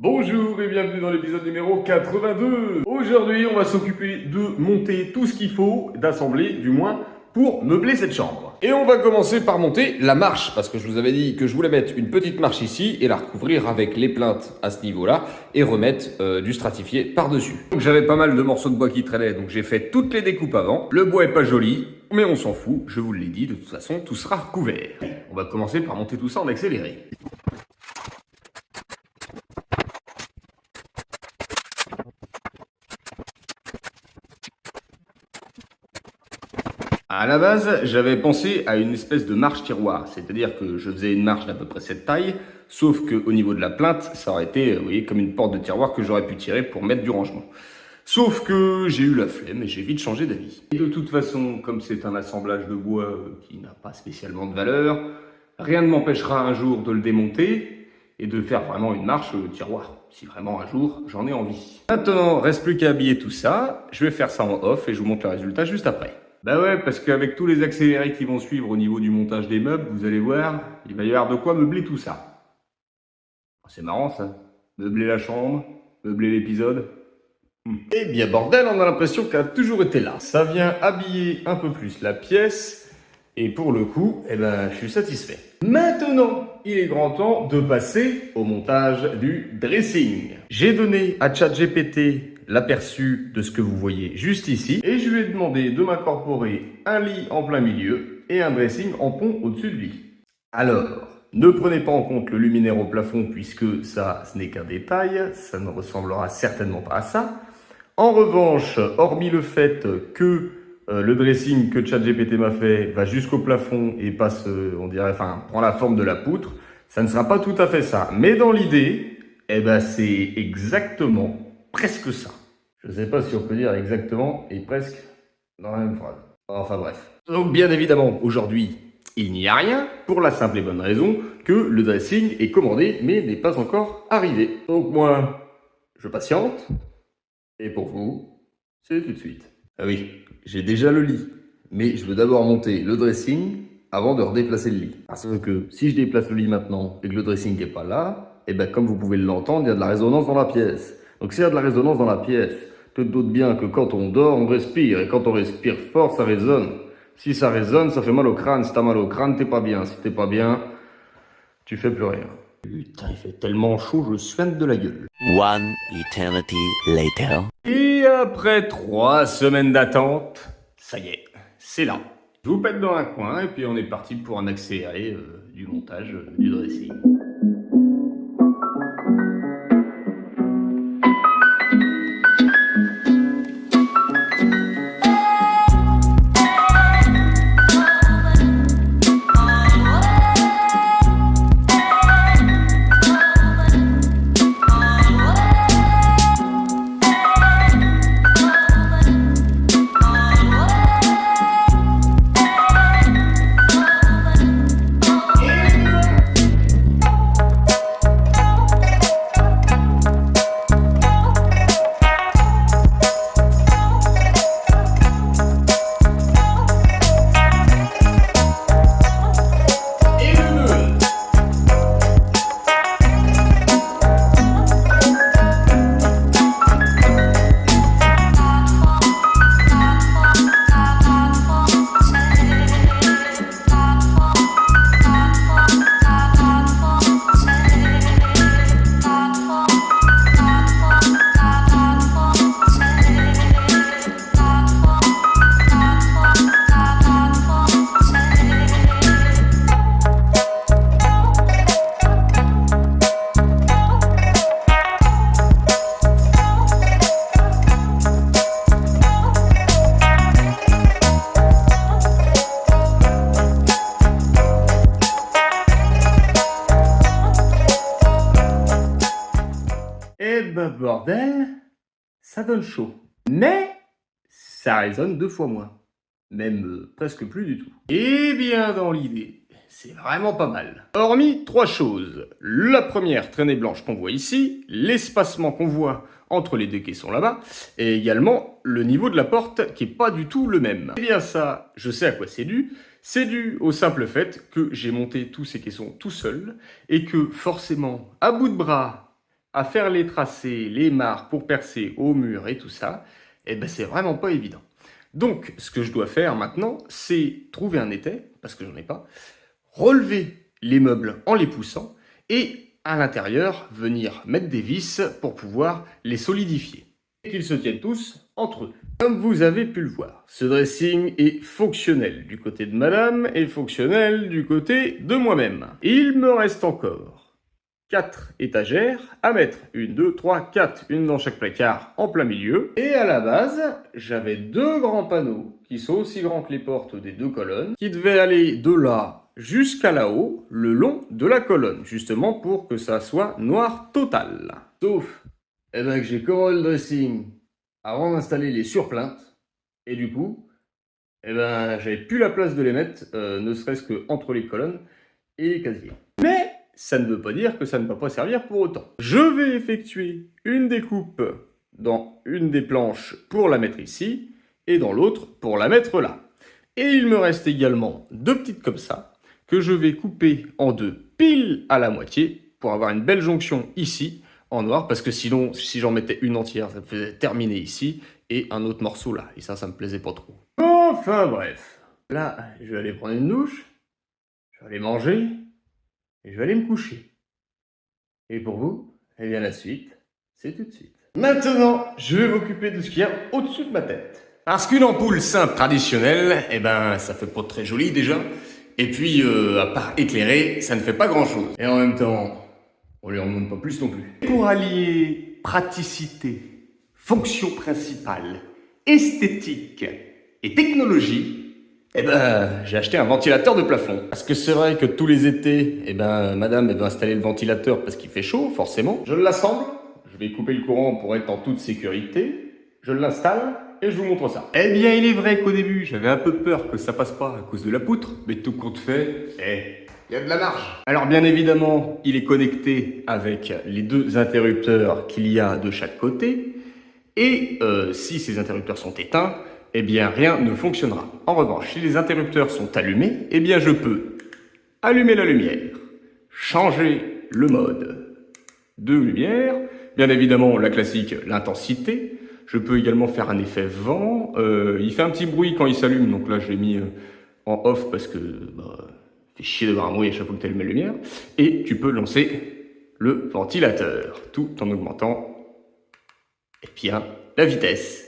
Bonjour et bienvenue dans l'épisode numéro 82. Aujourd'hui, on va s'occuper de monter tout ce qu'il faut, d'assembler du moins, pour meubler cette chambre. Et on va commencer par monter la marche, parce que je vous avais dit que je voulais mettre une petite marche ici et la recouvrir avec les plinthes à ce niveau-là et remettre du stratifié par-dessus. Donc j'avais pas mal de morceaux de bois qui traînaient, donc j'ai fait toutes les découpes avant. Le bois est pas joli, mais on s'en fout, je vous l'ai dit, de toute façon, tout sera recouvert. On va commencer par monter tout ça en accéléré. À la base, j'avais pensé à une espèce de marche-tiroir, c'est-à-dire que je faisais une marche d'à peu près cette taille, sauf qu'au niveau de la plinthe, ça aurait été, vous voyez, comme une porte de tiroir que j'aurais pu tirer pour mettre du rangement. Sauf que j'ai eu la flemme et j'ai vite changé d'avis. Et de toute façon, comme c'est un assemblage de bois qui n'a pas spécialement de valeur, rien ne m'empêchera un jour de le démonter et de faire vraiment une marche tiroir, si vraiment un jour j'en ai envie. Maintenant, reste plus qu'à habiller tout ça, je vais faire ça en off et je vous montre le résultat juste après. Bah ouais, parce qu'avec tous les accélérés qui vont suivre au niveau du montage des meubles, vous allez voir, il va y avoir de quoi meubler tout ça. C'est marrant ça, meubler la chambre, meubler l'épisode. Eh bien bordel, on a l'impression qu'elle a toujours été là. Ça vient habiller un peu plus la pièce, et pour le coup, eh ben, je suis satisfait. Maintenant, il est grand temps de passer au montage du dressing. J'ai donné à ChatGPT l'aperçu de ce que vous voyez juste ici, et je lui ai demandé de m'incorporer un lit en plein milieu et un dressing en pont au-dessus de lui. Alors, ne prenez pas en compte le luminaire au plafond puisque ça, ce n'est qu'un détail, ça ne ressemblera certainement pas à ça. En revanche, hormis le fait que le dressing que ChatGPT m'a fait va jusqu'au plafond et passe, on dirait, enfin, prend la forme de la poutre, ça ne sera pas tout à fait ça. Mais dans l'idée, eh ben, c'est exactement presque ça. Je ne sais pas si on peut dire exactement et presque dans la même phrase. Enfin bref. Donc bien évidemment, aujourd'hui, il n'y a rien pour la simple et bonne raison que le dressing est commandé mais n'est pas encore arrivé. Donc moi, je patiente. Et pour vous, c'est tout de suite. Ah oui, j'ai déjà le lit. Mais je veux d'abord monter le dressing avant de redéplacer le lit. Parce que si je déplace le lit maintenant et que le dressing n'est pas là, et bien comme vous pouvez l'entendre, il y a de la résonance dans la pièce. Donc s'il y a de la résonance dans la pièce, tu te doutes bien que quand on dort, on respire. Et quand on respire fort, ça résonne. Si ça résonne, ça fait mal au crâne. Si t'as mal au crâne, t'es pas bien. Si t'es pas bien, tu fais plus rien. Putain, il fait tellement chaud, je suinte de la gueule. One eternity later. Et après 3 semaines d'attente, ça y est, c'est là. Je vous pète dans un coin et puis on est parti pour un accéléré du montage du dressing. Eh ben bordel, ça donne chaud. Mais ça résonne 2 fois moins. Même presque plus du tout. Eh bien dans l'idée, c'est vraiment pas mal. Hormis 3 choses. La première traînée blanche qu'on voit ici, l'espacement qu'on voit entre les 2 caissons là-bas, et également le niveau de la porte qui est pas du tout le même. Eh bien ça, je sais à quoi c'est dû. C'est dû au simple fait que j'ai monté tous ces caissons tout seul, et que forcément, à bout de bras, à faire les tracés, les marques pour percer au mur et tout ça, eh ben c'est vraiment pas évident. Donc, ce que je dois faire maintenant, c'est trouver un étai, parce que j'en ai pas, relever les meubles en les poussant, et à l'intérieur, venir mettre des vis pour pouvoir les solidifier. Et qu'ils se tiennent tous entre eux. Comme vous avez pu le voir, ce dressing est fonctionnel du côté de madame et fonctionnel du côté de moi-même. Il me reste encore 4 étagères à mettre. 1, 2, 3, 4, une dans chaque placard en plein milieu. Et à la base, j'avais 2 grands panneaux qui sont aussi grands que les portes des 2 colonnes, qui devaient aller de là jusqu'à là-haut, le long de la colonne, justement pour que ça soit noir total. Sauf que j'ai commandé le dressing avant d'installer les surplaintes, et du coup, j'avais plus la place de les mettre, ne serait-ce que entre les colonnes et les casiers. Mais ça ne veut pas dire que ça ne va pas servir pour autant. Je vais effectuer une découpe dans une des planches pour la mettre ici, et dans l'autre pour la mettre là. Et il me reste également 2 petites comme ça, que je vais couper en 2 pile à la moitié, pour avoir une belle jonction ici, en noir, parce que sinon, si j'en mettais une entière, ça me faisait terminer ici, et un autre morceau là, et ça me plaisait pas trop. Enfin bref, là, je vais aller prendre une douche, je vais aller manger, et je vais aller me coucher. Et pour vous, eh bien la suite, c'est tout de suite. Maintenant, je vais m'occuper de ce qu'il y a au-dessus de ma tête. Parce qu'une ampoule simple traditionnelle, ça fait pas très joli déjà, et puis, à part éclairer, ça ne fait pas grand-chose. Et en même temps, on lui en demande pas plus non plus. Pour allier praticité, fonction principale, esthétique et technologie, j'ai acheté un ventilateur de plafond. Parce que c'est vrai que tous les étés, madame, elle va installer le ventilateur parce qu'il fait chaud, forcément. Je l'assemble, je vais couper le courant pour être en toute sécurité, je l'installe et je vous montre ça. Eh bien, il est vrai qu'au début, j'avais un peu peur que ça passe pas à cause de la poutre, mais tout compte fait, il y a de la marge. Alors bien évidemment, il est connecté avec les 2 interrupteurs qu'il y a de chaque côté. Et si ces interrupteurs sont éteints, eh bien rien ne fonctionnera. En revanche, si les interrupteurs sont allumés, eh bien je peux allumer la lumière, changer le mode de lumière, bien évidemment la classique, l'intensité. Je peux également faire un effet vent. Il fait un petit bruit quand il s'allume, donc là je l'ai mis en off parce que fait chier d'avoir un bruit à chaque fois que tu allumes la lumière. Et tu peux lancer le ventilateur, tout en augmentant la vitesse.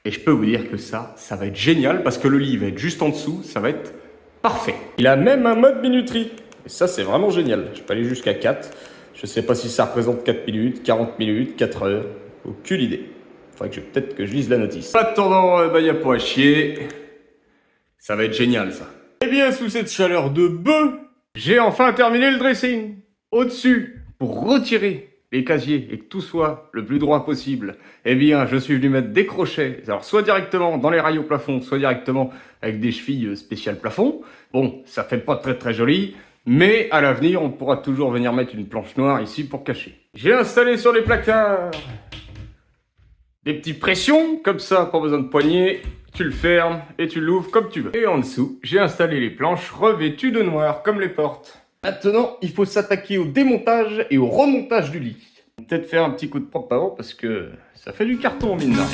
Et je peux vous dire que ça va être génial parce que le lit va être juste en dessous, ça va être parfait. Il a même un mode minuterie. Et ça, c'est vraiment génial. Je peux aller jusqu'à 4. Je sais pas si ça représente 4 minutes, 40 minutes, 4 heures. Aucune idée. Faudrait que peut-être que je lise la notice. En attendant, y a pas à chier. Ça va être génial, ça. Eh bien, sous cette chaleur de bœuf, j'ai enfin terminé le dressing. Au-dessus, pour retirer les casiers et que tout soit le plus droit possible, eh bien, je suis venu mettre des crochets, alors soit directement dans les rails au plafond, soit directement avec des chevilles spéciales plafond. Bon, ça fait pas très très joli, mais à l'avenir, on pourra toujours venir mettre une planche noire ici pour cacher. J'ai installé sur les placards des petites pressions, comme ça, pas besoin de poignée, tu le fermes et tu l'ouvres comme tu veux. Et en dessous, j'ai installé les planches revêtues de noir, comme les portes. Maintenant, il faut s'attaquer au démontage et au remontage du lit. Peut-être faire un petit coup de propre avant parce que ça fait du carton mine de rien.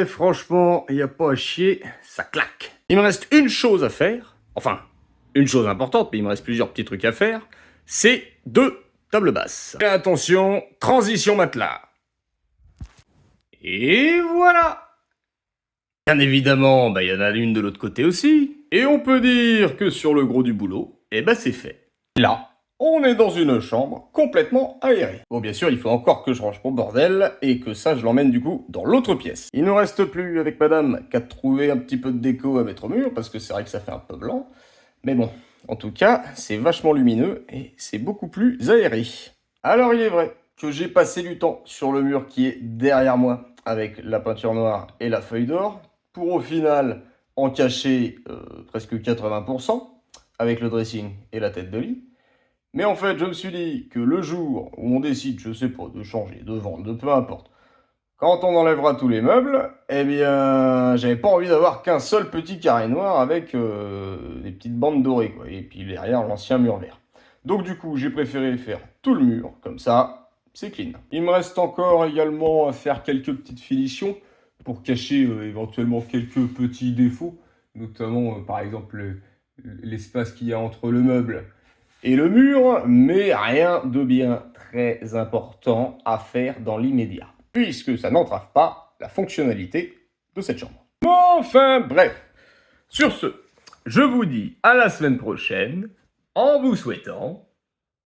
Franchement, il n'y a pas à chier, ça claque. Il me reste une chose à faire, enfin, une chose importante, mais il me reste plusieurs petits trucs à faire, c'est 2 tables basses. Et attention, transition matelas. Et voilà. Bien évidemment, il y en a une de l'autre côté aussi. Et on peut dire que sur le gros du boulot, c'est fait. Là, on est dans une chambre complètement aérée. Bon, bien sûr, il faut encore que je range mon bordel et que ça, je l'emmène du coup dans l'autre pièce. Il ne reste plus avec madame qu'à trouver un petit peu de déco à mettre au mur parce que c'est vrai que ça fait un peu blanc. Mais bon, en tout cas, c'est vachement lumineux et c'est beaucoup plus aéré. Alors, il est vrai que j'ai passé du temps sur le mur qui est derrière moi avec la peinture noire et la feuille d'or pour au final en cacher presque 80%. avec le dressing et la tête de lit. Mais en fait, je me suis dit que le jour où on décide, je sais pas, de changer, de vendre, de peu importe, quand on enlèvera tous les meubles, eh bien, j'avais pas envie d'avoir qu'un seul petit carré noir avec des petites bandes dorées, quoi. Et puis derrière, l'ancien mur vert. Donc du coup, j'ai préféré faire tout le mur, comme ça, c'est clean. Il me reste encore également à faire quelques petites finitions pour cacher éventuellement quelques petits défauts, notamment par exemple l'espace qu'il y a entre le meuble et le mur, mais rien de bien très important à faire dans l'immédiat, puisque ça n'entrave pas la fonctionnalité de cette chambre. Enfin bref, sur ce, je vous dis à la semaine prochaine, en vous souhaitant